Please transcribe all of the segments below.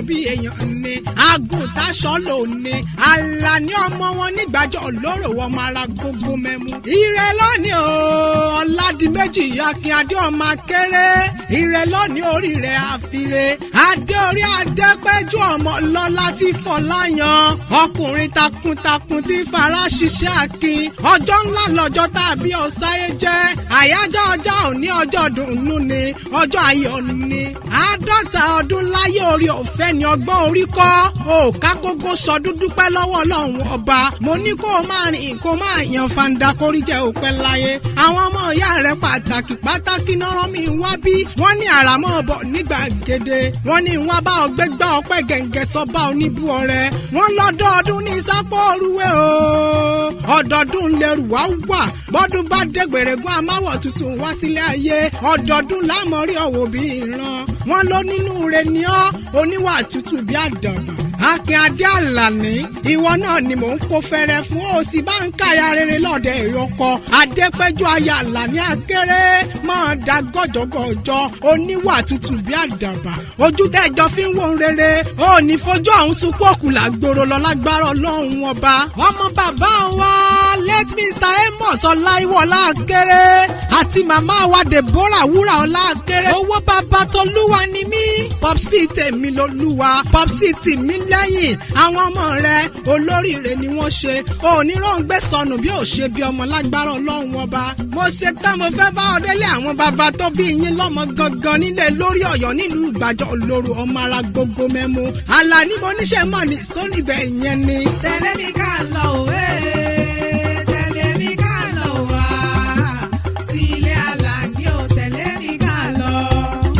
bí èèyàn ni àgùntàṣọ lò ní Àlàní ọmọ wọn nígbàjọ olóró wọn máa ra gbogbo mẹ́mú. ire lónìí o Ọládìméjì Akínadé ọmọ akéré ire lónìí orí rẹ̀ àfire adé orí Adépẹ́jú ọmọ lọ́lá tí Fọláyan ọkùnrin takuntakun tí fara ṣiṣẹ́ akin ọjọ́ ńlá lọ́jọ́ tàbí ọ̀sáyé jẹ́ àyájọ́ ọjọ́ òní ọjọ́ dùnú ni ọjọ́ ayọ̀ ni 50 ọdún láyé orí ọ̀fẹ́ ni ọgbọ́n orí kọ́ òòká gógó sọdún dúpẹ́ lọ́wọ́ Ọlọ́run ọba mo ní kó o máa rìn kó o máa yan fanda kórí jẹ́ òpẹ́ láyé àwọn ọmọ ìyá rẹ̀ pàtàkì náà rán mi wá bí wọ́n ní àràmọ́ ọbọ̀ nígbàgede wọ́n ní wọ́n bá ọgbẹ́ gbá ọpẹ́ gẹ̀ǹgẹ̀ sọ́ba oníbú ọrẹ wọ́n lọ́dọọdún ní sápò orúwé o ọdọọdún lẹ́rù wá wà bọ́dún bá dé gbèrègùn amáwọ̀ tuntun wá sílé ayé ọdọọdún lámọ̀rí ọ̀wọ̀ bí ìran wọ́n ló nínú rẹ̀ ní ọ́ oníwà tútù bí àdàbà Akínadé Àlàní ìwọ náà ni mò ń kó fẹ́rẹ́ fún òsì bá ń káyà rere lọ́dẹ ìyọkọ Adépẹ́jú aya Àlàní akéré máa da gọ́jọ́gọ́jọ́ oníwà tútù bí àdàbà ojú tẹ́jọ́ fi ń wò rere ó ní fojú àwọn sunkún òkùlà gbòòrò lọ lágbára Ọlọ́run ọba ọmọ bàbá wa late Mr. Amos Ọláìwọlá akéré àti màmá wa Deborah Wúrà Ọlá akéré owó bàbá tolúwa ni mí popsi tèmi lolúwa popsi tèmi lẹ́yìn àwọn ọmọ rẹ̀ olóríire ni wọ́n ṣe oníròǹgbé sọnù bí ò ṣe bí ọmọ lágbára Ọlọ́run ọba mo ṣe tán mo fẹ́ bá ọ délé àwọn bàbá tó bí yín lọ́mọ gangan nílé lórí Ọ̀yọ́ nílùú Ìgbàjọ olóró ọmọ ara gbogbo mẹ́mú Àlàní mo níṣẹ́ mọ̀ ní sóníbẹ̀ ìyẹn ni. tẹ̀lé mi ká lọ òwe tẹ̀lé mi ká lọ wá sílé Àlàní ò tẹ̀lé mi ká lọ.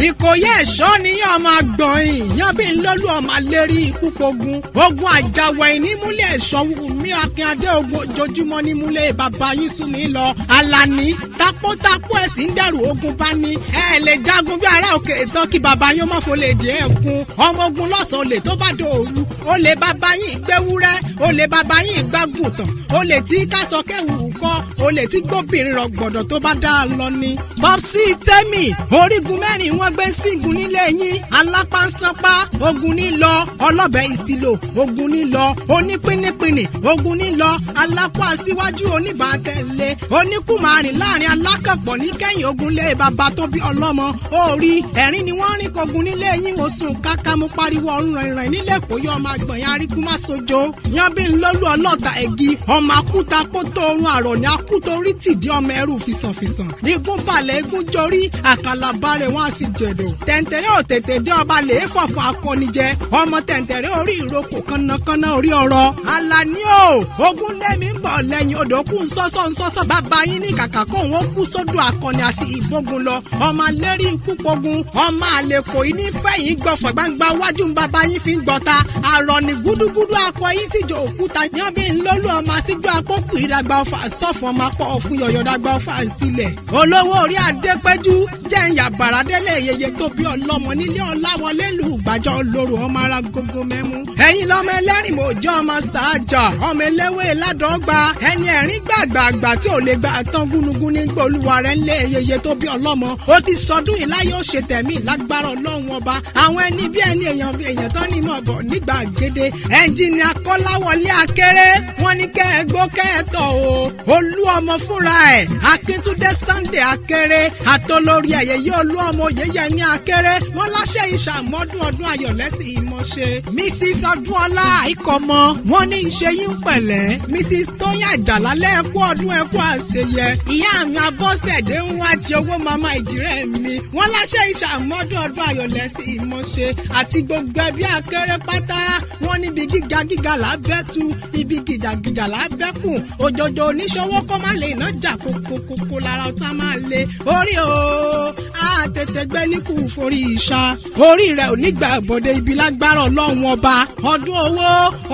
Ìkòyí ẹ̀ṣọ́ ni yóò máa gbọ̀n ìyàn bí lọ́lú ọmọ lérí ikú pogun ogun àjàwọ̀ ìnímúlẹ̀ ẹ̀ṣọ́ Wùmí Akínadé ogun ojoojúmọ́ nímúlẹ̀ bàbá yín sún mi lọ Àlàní tapótapó ẹ̀sìn dẹ̀rù ogun bá ní ẹ lè jagun bí ará òkè tán kí bàbá yín má fò lè dé ẹ̀kún ọmọ ogun lọ́sàn-án olè tó bá dòru olè bàbá yín gbẹ́wúrẹ́ olè bàbá yín gbàgùntàn olè tí kásọkẹ́wù kọ́ olè tí gbóbìnrin rọ̀gbọ̀dọ̀ tó bá dá a lọ ni. Popsi tẹ́mì orígun mẹ́rin wọ́n gbé sígun nílé yín alápánsánpá ogun ní lọ ọlọ́bẹ ìsìlò ogun ní lọ onípínnípínní ogun ní lọ alápá síwájú oníbàtẹ̀lé oníkùmárìn láàrin alákàpọ̀ ní kẹ́yìn ogun lé bàbá tó bí ọlọ́mọ orí ẹ̀rín ni wọ́n rìn kogun nílé yín mo sùn káká mo pariwo ọ̀run rìnrìn nílé kò yọ ọmọ àgbọ̀nyá aríkú má sojo yan bí lọ́lú ọlọ́ta ẹ̀gí ọmọ akúta kótó orun àrọ̀ ní akúta orí tìdí ọmọ ẹrù fìsànfìsàn igun balẹ̀ igun jorí àkàlàbárẹ̀ wọn a sì jẹ̀dọ̀ tẹ̀ǹtẹ̀rẹ̀ ò tètè dé ọba lè fọ̀fọ̀ akọnijẹ ọmọ tẹ̀ǹtẹ̀rẹ̀ orí ìrókò kánnakánná orí ọ̀rọ̀ Àlàní o ogun lẹ́mí ń bọ̀ lẹ́yìn odò kú nsọ́sọ́ bàbá yín ní kàkà kó òun kú sódò akọni àti ìgbógun lọ ọmọ lérí ikú pogun ọmọ àlèkò yìí ní fẹ̀yìn gbọ̀fọ̀ gbangba wájú bàbá yín fi ń gbọ́ta àrọ̀ ní gúdúgúdú akọ yìí tìjọ òkúta yan bí ńlọ́lù ọmọ àṣìjọ àpòkù ìdàgbà ọfà sọ̀fọ̀ ọmọ apọ̀ ọ̀fun yọ̀yọ̀ dàgbà ọfà sílẹ̀ olówó orí Adépẹ́jú jẹ́ ìyàbàrà délé yeye tó bí ọlọ́mọ nílé Ọláwọlé lù Ìgbàjọ olóró ọmọ ara gbogbo mẹ́mú ẹ̀yin lọ́mọ ẹlẹ́rìn mòjọ́ ọmọ sàájà ọmọ eléwé ládọ́gba ẹni ẹ̀rín gbàgbàgbà tí ò lè gba àtàn gúnugún ní gbólúwa rẹ̀ ńlé yeye tó bí ọlọ́mọ ó ti sọdún yìí láyé ó ṣe tẹ̀mí lágbára Ọlọ́run ọba àwọn ẹni bí ẹni èèyàn tán ní mọ̀ bọ̀ nígbàgede ẹnjìnìà Kọ́láwọlé akéré wọ́n ní kẹ́ ẹ gbó kẹ́ ẹ tọ̀ o olú ọmọ fúnra ẹ̀ Akíntúndé Sunday akéré àtolórí ẹ̀yẹyẹ olú ọmọ Oyèyẹmí akéré wọ́n láṣẹ ìṣàmọ́dún ọdún ayọ̀ lẹ́sìn ìmọ̀ṣe Mrs. Ọdúnọlá Àìkọ́mọ wọ́n ní ìṣe yín pẹ̀lẹ́ Mrs. Tóyìn Àjàlá lẹ́ẹ̀kú ọdún ẹ̀kú àṣeyẹ ìyá mi Abọ́sẹ̀dé ń wá jẹ owó mama ìjìrẹ́ mi wọ́n láṣẹ ìṣàmọ́dún ọdún ayọ̀ lẹ́sìn ìmọ̀ṣe àti gbogbo ẹbí akéré pátá wọ́n níbi gíga làbẹ́tu ibi gìjàgìjà làbẹ́kùn òjòjò oníṣòwò kọ́ máa lè ná jà kókókókó lára ọ̀tá máa le orí o àtètè gbé níkù forí ìṣá orí rẹ̀ ò ní gbà bọ̀dẹ̀ ibi lágbára Ọlọ́run ọba ọdún owó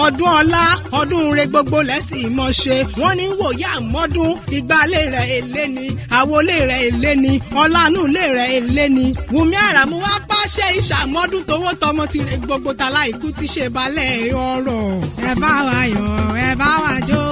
ọdún ọlá ọdún re gbogbo lẹ́sìn ìmọ̀ṣe wọ́n ní wòye àmọ́dún ìgbàlè rẹ̀ èlé ni àwọlé rẹ̀ èlé ni ọlánú lè rẹ̀ èlé ni Wùmí Àràmú wá pàṣẹ ìṣàmọ́dún tówó tọmọ ti re gbogbo tàlá ikú ti ṣe balẹ̀ ọ̀rọ̀ ẹ bá wa yọ̀ ẹ bá wa jó.